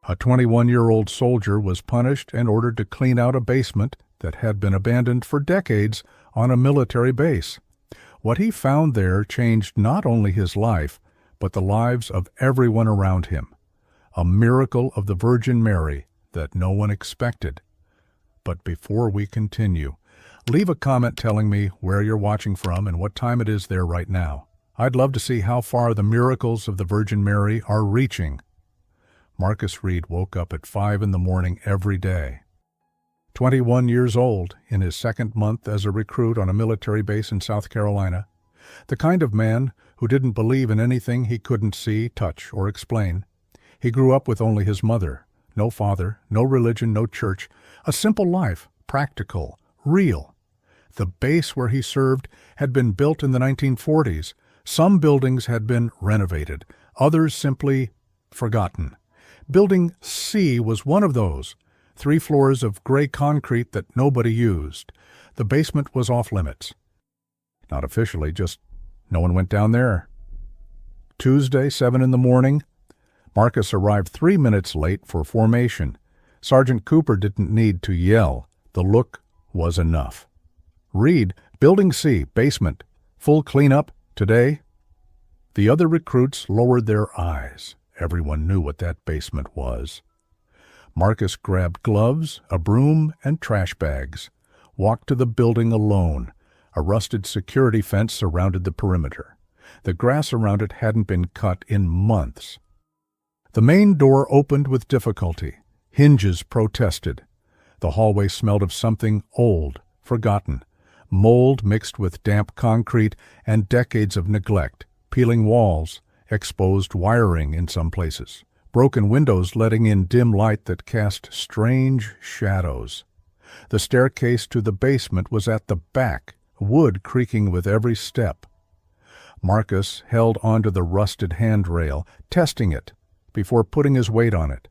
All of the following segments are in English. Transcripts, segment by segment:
A 21-year-old soldier was punished and ordered to clean out a basement that had been abandoned for decades on a military base. What he found there changed not only his life, but the lives of everyone around him. A miracle of the Virgin Mary that no one expected. But before we continue, leave a comment telling me where you're watching from and what time it is there right now. I'd love to see how far the miracles of the Virgin Mary are reaching. Marcus Reid woke up at 5 in the morning every day. 21 years old, in his second month as a recruit on a military base in South Carolina, the kind of man who didn't believe in anything he couldn't see, touch, or explain. He grew up with only his mother, no father, no religion, no church, a simple life, practical, real. The base where he served had been built in the 1940s. Some buildings had been renovated, others simply forgotten. Building C was one of those, 3 floors of gray concrete that nobody used. The basement was off limits. Not officially, just no one went down there. Tuesday, 7 in the morning, Marcus arrived 3 minutes late for formation. Sergeant Cooper didn't need to yell. The look was enough. Reid, Building C, basement, full cleanup today. The other recruits lowered their eyes. Everyone knew what that basement was. Marcus grabbed gloves, a broom, and trash bags, walked to the building alone. A rusted security fence surrounded the perimeter. The grass around it hadn't been cut in months. The main door opened with difficulty. Hinges protested. The hallway smelled of something old, forgotten. Mold mixed with damp concrete and decades of neglect, peeling walls, exposed wiring in some places, broken windows letting in dim light that cast strange shadows. The staircase to the basement was at the back, wood creaking with every step. Marcus held onto the rusted handrail, testing it, before putting his weight on it.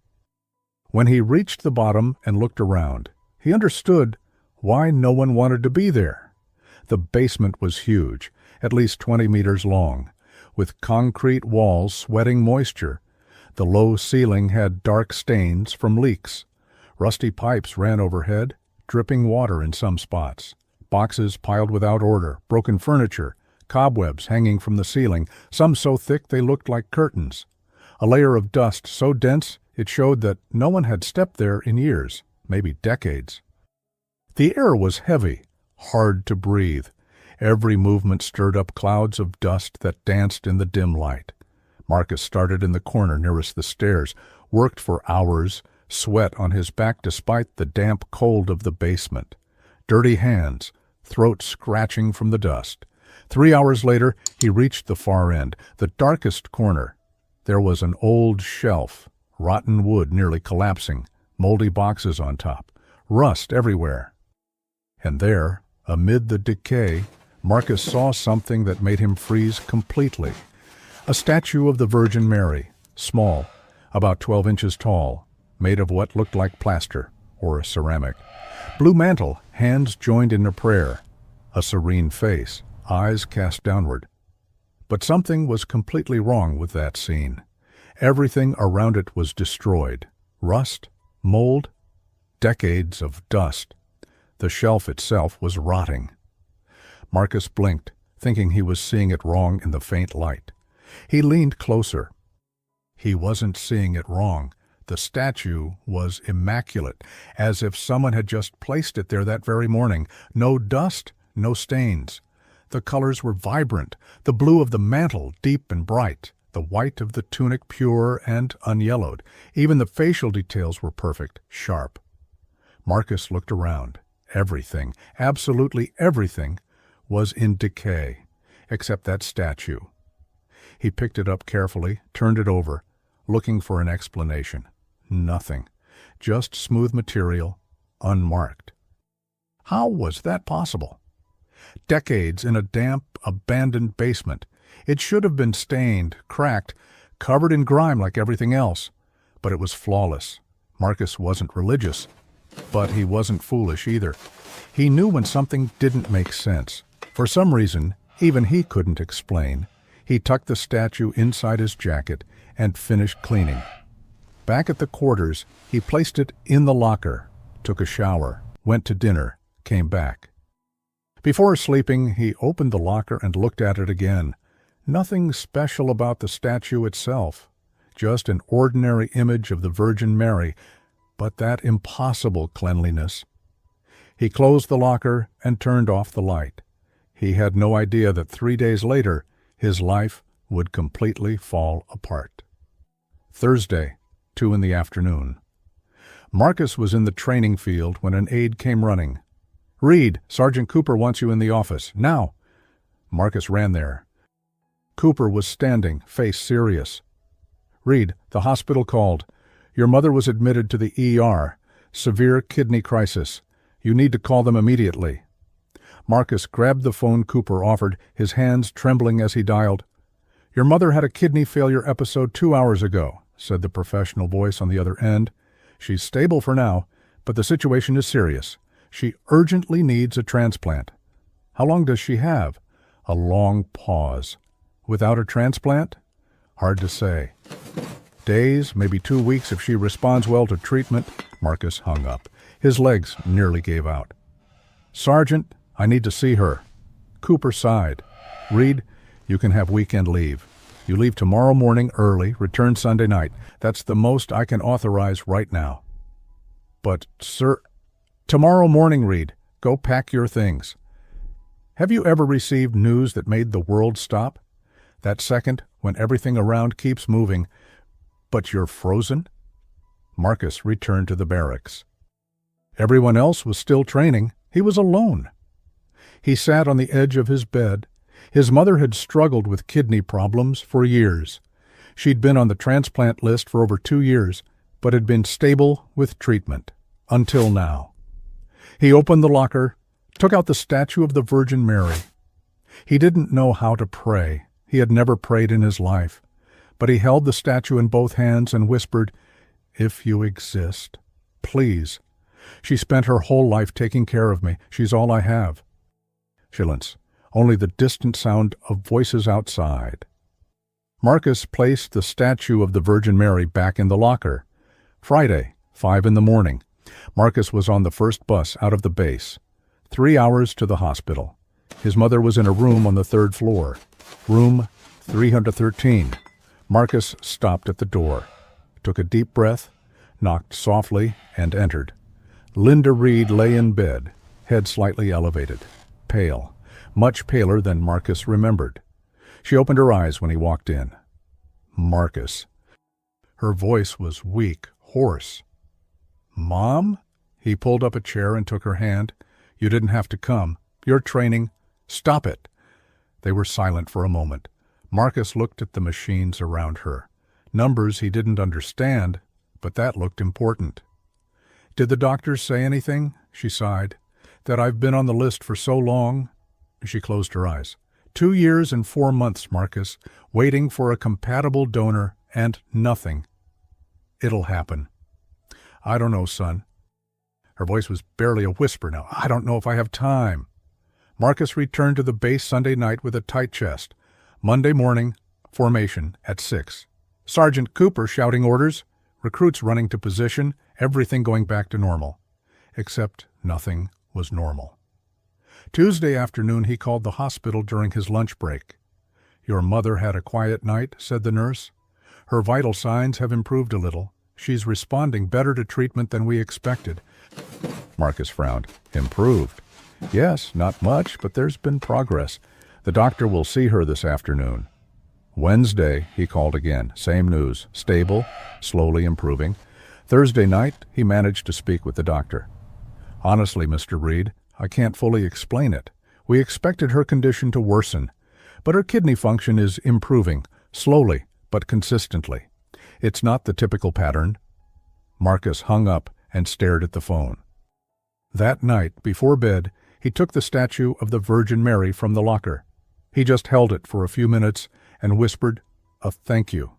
When he reached the bottom and looked around, he understood why no one wanted to be there. The basement was huge, at least 20 meters long, with concrete walls sweating moisture. The low ceiling had dark stains from leaks. Rusty pipes ran overhead, dripping water in some spots. Boxes piled without order, broken furniture, cobwebs hanging from the ceiling, some so thick they looked like curtains. A layer of dust so dense it showed that no one had stepped there in years, maybe decades. The air was heavy, hard to breathe. Every movement stirred up clouds of dust that danced in the dim light. Marcus started in the corner nearest the stairs, worked for hours, sweat on his back despite the damp cold of the basement. Dirty hands, throat scratching from the dust. 3 hours later, he reached the far end, the darkest corner. There was an old shelf, rotten wood nearly collapsing, moldy boxes on top, rust everywhere. And there, amid the decay, Marcus saw something that made him freeze completely. A statue of the Virgin Mary, small, about 12 inches tall, made of what looked like plaster or ceramic. Blue mantle, hands joined in a prayer. A serene face, eyes cast downward. But something was completely wrong with that scene. Everything around it was destroyed. Rust, mold, decades of dust. The shelf itself was rotting. Marcus blinked, thinking he was seeing it wrong in the faint light. He leaned closer. He wasn't seeing it wrong. The statue was immaculate, as if someone had just placed it there that very morning. No dust, no stains. The colors were vibrant, the blue of the mantle deep and bright, the white of the tunic pure and unyellowed. Even the facial details were perfect, sharp. Marcus looked around. Everything, absolutely everything, was in decay, except that statue. He picked it up carefully, turned it over, looking for an explanation. Nothing. Just smooth material, unmarked. How was that possible? Decades in a damp, abandoned basement. It should have been stained, cracked, covered in grime like everything else, but it was flawless. Marcus wasn't religious, but he wasn't foolish either. He knew when something didn't make sense. For some reason, even he couldn't explain. He tucked the statue inside his jacket and finished cleaning. Back at the quarters, he placed it in the locker, took a shower, went to dinner, came back. Before sleeping, he opened the locker and looked at it again. Nothing special about the statue itself, just an ordinary image of the Virgin Mary, but that impossible cleanliness. He closed the locker and turned off the light. He had no idea that 3 days later, his life would completely fall apart. Thursday, 2 in the afternoon. Marcus was in the training field when an aide came running. "Reid, Sergeant Cooper wants you in the office, now." Marcus ran there. Cooper was standing, face serious. "Reid, the hospital called. Your mother was admitted to the ER. Severe kidney crisis. You need to call them immediately." Marcus grabbed the phone Cooper offered, his hands trembling as he dialed. "Your mother had a kidney failure episode 2 hours ago," said the professional voice on the other end. "She's stable for now, but the situation is serious. She urgently needs a transplant." "How long does she have?" A long pause. "Without a transplant?" "Hard to say." "Days, maybe 2 weeks if she responds well to treatment." Marcus hung up. His legs nearly gave out. "Sergeant, I need to see her." Cooper sighed. "Reid, you can have weekend leave. You leave tomorrow morning early, return Sunday night. That's the most I can authorize right now." "But, sir—" "Tomorrow morning, Reid. Go pack your things." Have you ever received news that made the world stop? That second when everything around keeps moving, but you're frozen? Marcus returned to the barracks. Everyone else was still training. He was alone. He sat on the edge of his bed. His mother had struggled with kidney problems for years. She'd been on the transplant list for over 2 years, but had been stable with treatment. Until now. He opened the locker, took out the statue of the Virgin Mary. He didn't know how to pray. He had never prayed in his life. But he held the statue in both hands and whispered, "If you exist, please. She spent her whole life taking care of me. She's all I have." Silence. Only the distant sound of voices outside. Marcus placed the statue of the Virgin Mary back in the locker. Friday, 5 in the morning. Marcus was on the first bus out of the base. 3 hours to the hospital. His mother was in a room on the 3rd floor. Room 313. Marcus stopped at the door, took a deep breath, knocked softly, and entered. Linda Reid lay in bed, head slightly elevated, pale, much paler than Marcus remembered. She opened her eyes when he walked in. Marcus. Her voice was weak, hoarse. "Mom?" He pulled up a chair and took her hand. "You didn't have to come. You're training. Stop it." They were silent for a moment. Marcus looked at the machines around her. Numbers he didn't understand, but that looked important. "Did the doctors say anything?" She sighed. "That I've been on the list for so long?" She closed her eyes. 2 years and 4 months, Marcus, waiting for a compatible donor, and nothing. "It'll happen." "I don't know, son." Her voice was barely a whisper now. "I don't know if I have time." Marcus returned to the base Sunday night with a tight chest. Monday morning, formation at 6. Sergeant Cooper shouting orders, recruits running to position, everything going back to normal. Except nothing was normal. Tuesday afternoon he called the hospital during his lunch break. "Your mother had a quiet night," said the nurse. "Her vital signs have improved a little. She's responding better to treatment than we expected." Marcus frowned. "Improved?" "Yes, not much, but there's been progress. The doctor will see her this afternoon." Wednesday, he called again. Same news. Stable, slowly improving. Thursday night, he managed to speak with the doctor. "Honestly, Mr. Reid, I can't fully explain it. We expected her condition to worsen, but her kidney function is improving, slowly but consistently. It's not the typical pattern." Marcus hung up and stared at the phone. That night, before bed, he took the statue of the Virgin Mary from the locker. He just held it for a few minutes and whispered a thank you.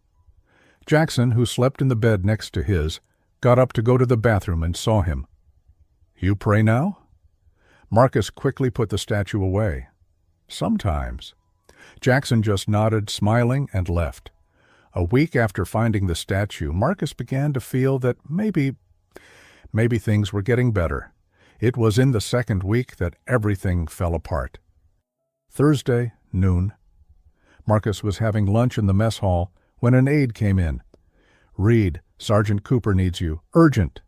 Jackson, who slept in the bed next to his, got up to go to the bathroom and saw him. "You pray now?" Marcus quickly put the statue away. "Sometimes." Jackson just nodded, smiling, and left. A week after finding the statue, Marcus began to feel that maybe things were getting better. It was in the second week that everything fell apart. Thursday, noon. Marcus was having lunch in the mess hall when an aide came in. "Reid, Sergeant Cooper needs you. Urgent."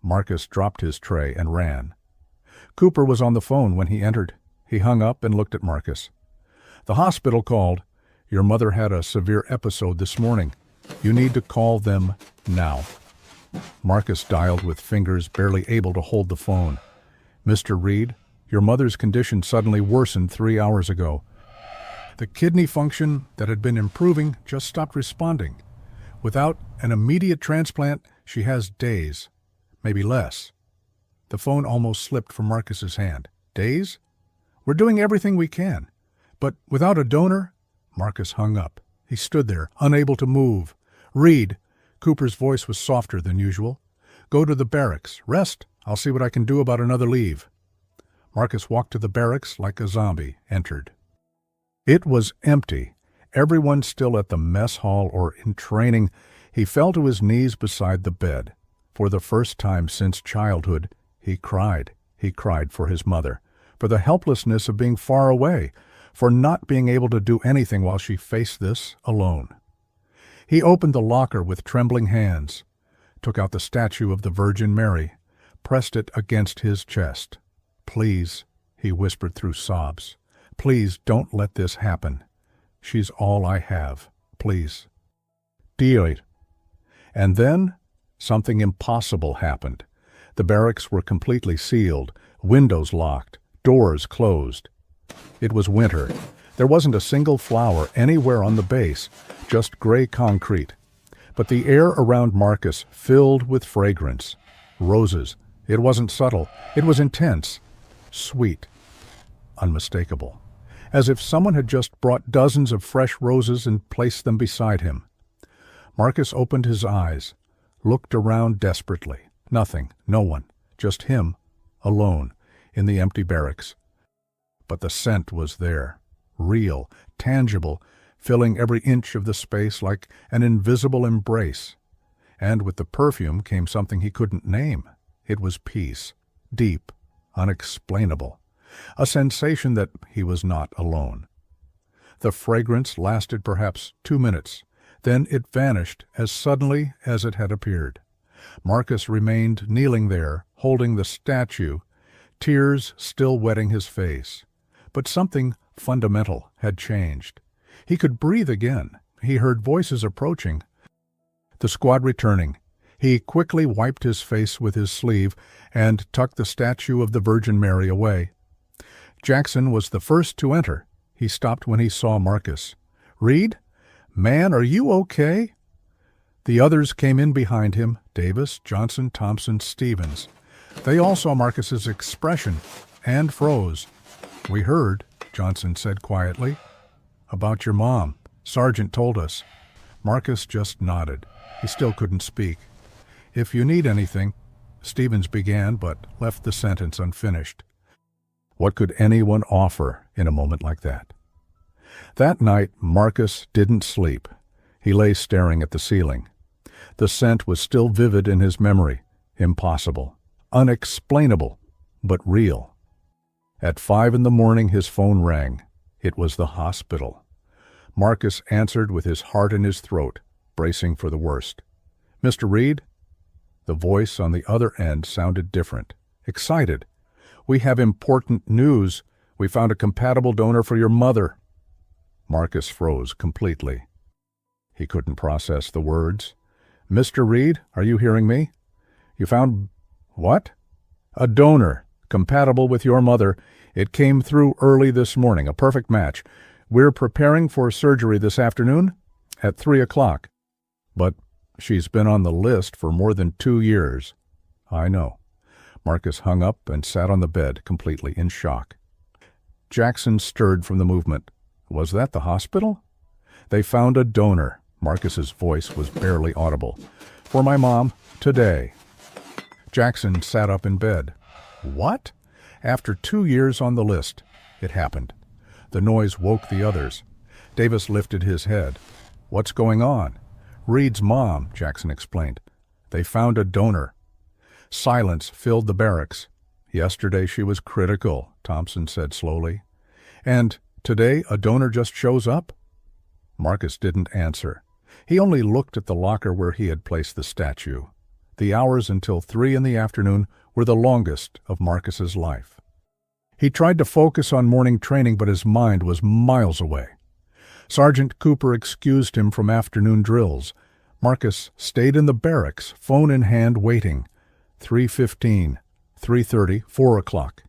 Marcus dropped his tray and ran. Cooper was on the phone when he entered. He hung up and looked at Marcus. "The hospital called. Your mother had a severe episode this morning. You need to call them now." Marcus dialed with fingers barely able to hold the phone. "Mr. Reid, your mother's condition suddenly worsened 3 hours ago. The kidney function that had been improving just stopped responding. Without an immediate transplant, she has days, maybe less." The phone almost slipped from Marcus's hand. "Days? We're doing everything we can. But without a donor?" Marcus hung up. He stood there, unable to move. "Reid," Cooper's voice was softer than usual. "Go to the barracks. Rest. I'll see what I can do about another leave." Marcus walked to the barracks like a zombie, entered. It was empty. Everyone still at the mess hall or in training. He fell to his knees beside the bed. For the first time since childhood, he cried. He cried for his mother, for the helplessness of being far away, for not being able to do anything while she faced this alone. He opened the locker with trembling hands, took out the statue of the Virgin Mary, pressed it against his chest. "Please," he whispered through sobs, "please don't let this happen. She's all I have. Please." Dio. And then something impossible happened. The barracks were completely sealed, windows locked, doors closed. It was winter. There wasn't a single flower anywhere on the base, just gray concrete. But the air around Marcus filled with fragrance. Roses. It wasn't subtle. It was intense. Sweet. Unmistakable. As if someone had just brought dozens of fresh roses and placed them beside him. Marcus opened his eyes, looked around desperately. Nothing, no one, just him, alone, in the empty barracks. But the scent was there, real, tangible, filling every inch of the space like an invisible embrace. And with the perfume came something he couldn't name. It was peace, deep, unexplainable, a sensation that he was not alone. The fragrance lasted perhaps 2 minutes, then it vanished as suddenly as it had appeared. Marcus remained kneeling there, holding the statue, tears still wetting his face. But something fundamental had changed. He could breathe again. He heard voices approaching. The squad returning. He quickly wiped his face with his sleeve and tucked the statue of the Virgin Mary away. Jackson was the first to enter. He stopped when he saw Marcus. "Reid? Man, are you okay?" The others came in behind him, Davis, Johnson, Thompson, Stevens. They all saw Marcus's expression and froze. "We heard," Johnson said quietly. "About your mom. Sergeant told us." Marcus just nodded. He still couldn't speak. "If you need anything," Stevens began, but left the sentence unfinished. What could anyone offer in a moment like that? That night, Marcus didn't sleep. He lay staring at the ceiling. The scent was still vivid in his memory. Impossible. Unexplainable. But real. At 5 a.m, his phone rang. It was the hospital. Marcus answered with his heart in his throat, bracing for the worst. "Mr. Reid?" The voice on the other end sounded different. Excited. "We have important news. We found a compatible donor for your mother." Marcus froze completely. He couldn't process the words. "Mr. Reid, are you hearing me? You found what?" "A donor, compatible with your mother. It came through early this morning, a perfect match. We're preparing for surgery this afternoon at 3 o'clock. But she's been on the list for more than 2 years. "I know." Marcus hung up and sat on the bed, completely in shock. Jackson stirred from the movement. Was that the hospital? "They found a donor." Marcus's voice was barely audible. "For my mom, today." Jackson sat up in bed. What? After 2 years on the list, it happened. The noise woke the others. Davis lifted his head. "What's going on?" Reid's mom, Jackson explained. They found a donor. Silence filled the barracks. Yesterday she was critical, Thompson said slowly. And today a donor just shows up? Marcus didn't answer. He only looked at the locker where he had placed the statue. The hours until 3 in the afternoon were the longest of Marcus's life. He tried to focus on morning training, but his mind was miles away. Sergeant Cooper excused him from afternoon drills. Marcus stayed in the barracks, phone in hand, waiting. 3:15, 3:30, 4 o'clock.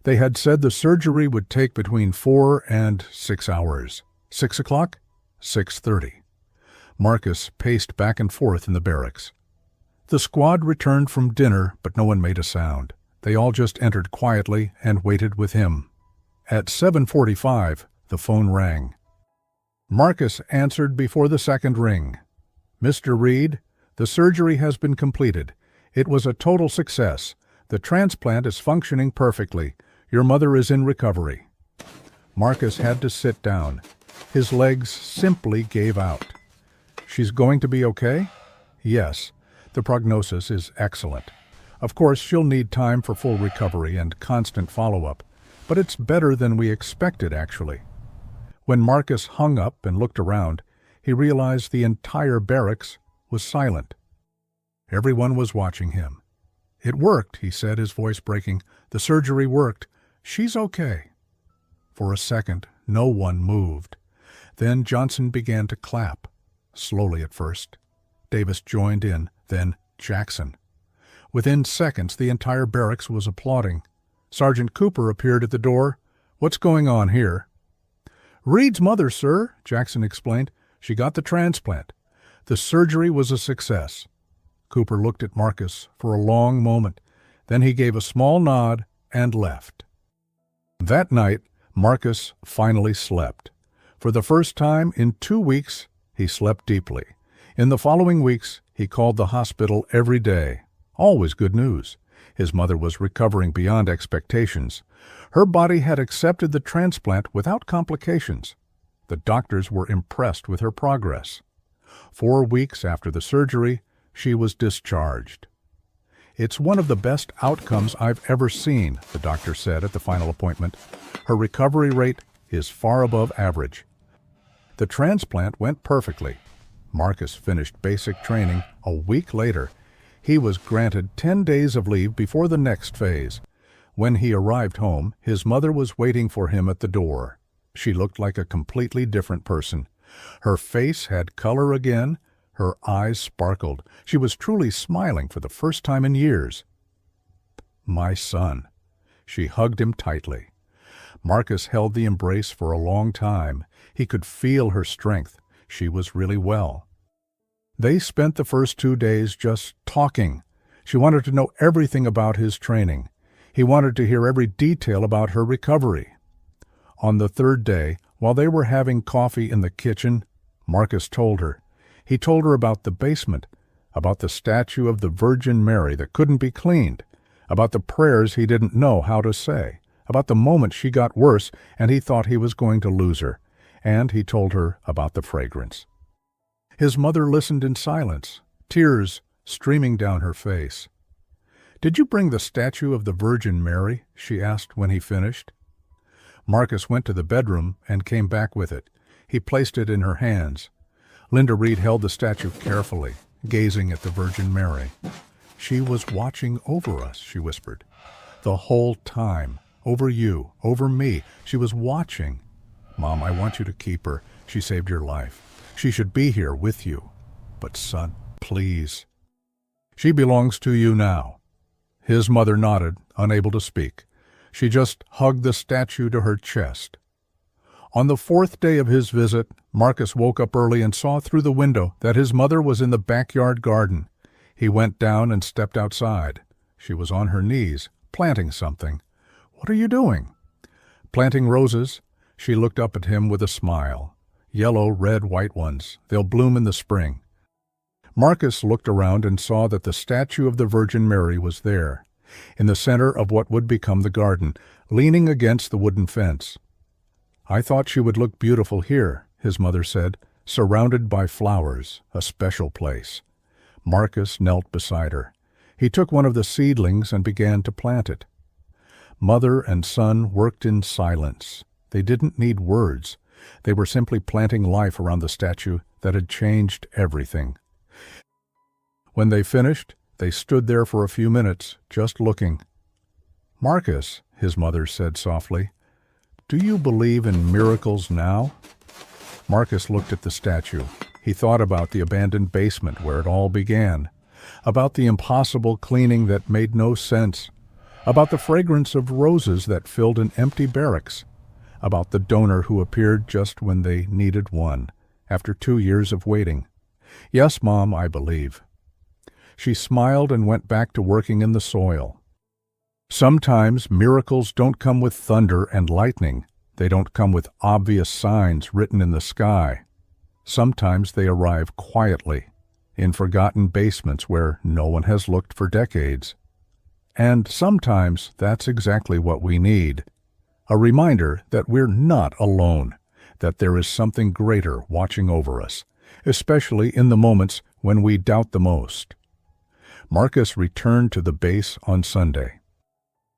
They had said the surgery would take between 4 and 6 hours. 6 o'clock? 6:30. Marcus paced back and forth in the barracks. The squad returned from dinner, but no one made a sound. They all just entered quietly and waited with him. At 7:45, the phone rang. Marcus answered before the second ring. "Mr. Reid, the surgery has been completed. It was a total success. The transplant is functioning perfectly. Your mother is in recovery." Marcus had to sit down. His legs simply gave out. "She's going to be okay?" "Yes. The prognosis is excellent. Of course, she'll need time for full recovery and constant follow-up, but it's better than we expected, actually." When Marcus hung up and looked around, he realized the entire barracks was silent. Everyone was watching him. "It worked," he said, his voice breaking. "The surgery worked. She's okay." For a second, no one moved. Then Johnson began to clap, slowly at first. Davis joined in, then Jackson. Within seconds, the entire barracks was applauding. Sergeant Cooper appeared at the door. "What's going on here?" "Reid's mother, sir," Jackson explained. "She got the transplant. The surgery was a success." Cooper looked at Marcus for a long moment. Then he gave a small nod and left. That night, Marcus finally slept. For the first time in 2 weeks, he slept deeply. In the following weeks, he called the hospital every day. Always good news. His mother was recovering beyond expectations. Her body had accepted the transplant without complications. The doctors were impressed with her progress. 4 weeks after the surgery, she was discharged. "It's one of the best outcomes I've ever seen," the doctor said at the final appointment. "Her recovery rate is far above average." The transplant went perfectly. Marcus finished basic training a week later. He was granted 10 days of leave before the next phase. When he arrived home, his mother was waiting for him at the door. She looked like a completely different person. Her face had color again. Her eyes sparkled. She was truly smiling for the first time in years. "My son." She hugged him tightly. Marcus held the embrace for a long time. He could feel her strength. She was really well. They spent the first 2 days just talking. She wanted to know everything about his training. He wanted to hear every detail about her recovery. On the third day, while they were having coffee in the kitchen, Marcus told her. He told her about the basement, about the statue of the Virgin Mary that couldn't be cleaned, about the prayers he didn't know how to say, about the moment she got worse and he thought he was going to lose her, and he told her about the fragrance. His mother listened in silence, tears streaming down her face. "Did you bring the statue of the Virgin Mary?" she asked when he finished. Marcus went to the bedroom and came back with it. He placed it in her hands. Linda Reid held the statue carefully, gazing at the Virgin Mary. "She was watching over us," she whispered. "The whole time. Over you, over me. She was watching. Mom, I want you to keep her. She saved your life. She should be here with you. But son, please. She belongs to you now." His mother nodded, unable to speak. She just hugged the statue to her chest. On the 4th day of his visit, Marcus woke up early and saw through the window that his mother was in the backyard garden. He went down and stepped outside. She was on her knees, planting something. "What are you doing?" "Planting roses." She looked up at him with a smile. "Yellow, red, white ones. They'll bloom in the spring." Marcus looked around and saw that the statue of the Virgin Mary was there, in the center of what would become the garden, leaning against the wooden fence. "I thought she would look beautiful here," his mother said, surrounded by flowers, a special place. Marcus knelt beside her. He took one of the seedlings and began to plant it. Mother and son worked in silence. They didn't need words. They were simply planting life around the statue that had changed everything. When they finished, they stood there for a few minutes, just looking. "Marcus," his mother said softly, "do you believe in miracles now?" Marcus looked at the statue. He thought about the abandoned basement where it all began, about the impossible cleaning that made no sense, about the fragrance of roses that filled an empty barracks, about the donor who appeared just when they needed one, after 2 years of waiting. "Yes, Mom, I believe." She smiled and went back to working in the soil. Sometimes miracles don't come with thunder and lightning. They don't come with obvious signs written in the sky. Sometimes they arrive quietly, in forgotten basements where no one has looked for decades. And sometimes that's exactly what we need. A reminder that we're not alone, that there is something greater watching over us, especially in the moments when we doubt the most. Marcus returned to the base on Sunday.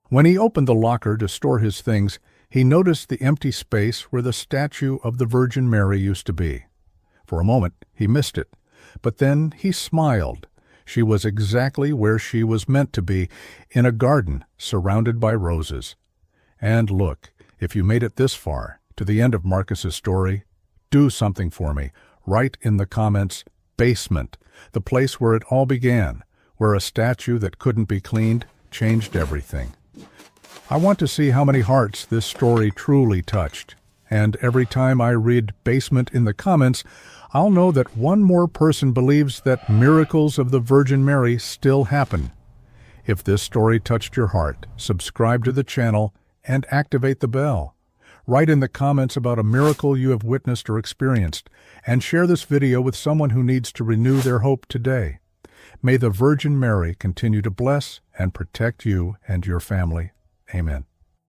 When he opened the locker to store his things, he noticed the empty space where the statue of the Virgin Mary used to be. For a moment, he missed it, but then he smiled. She was exactly where she was meant to be, in a garden surrounded by roses. And look, if you made it this far, to the end of Marcus's story, do something for me. Write in the comments, "Basement," the place where it all began, where a statue that couldn't be cleaned changed everything. I want to see how many hearts this story truly touched. And every time I read "basement" in the comments, I'll know that one more person believes that miracles of the Virgin Mary still happen. If this story touched your heart, subscribe to the channel and activate the bell. Write in the comments about a miracle you have witnessed or experienced, and share this video with someone who needs to renew their hope today. May the Virgin Mary continue to bless and protect you and your family. Amen.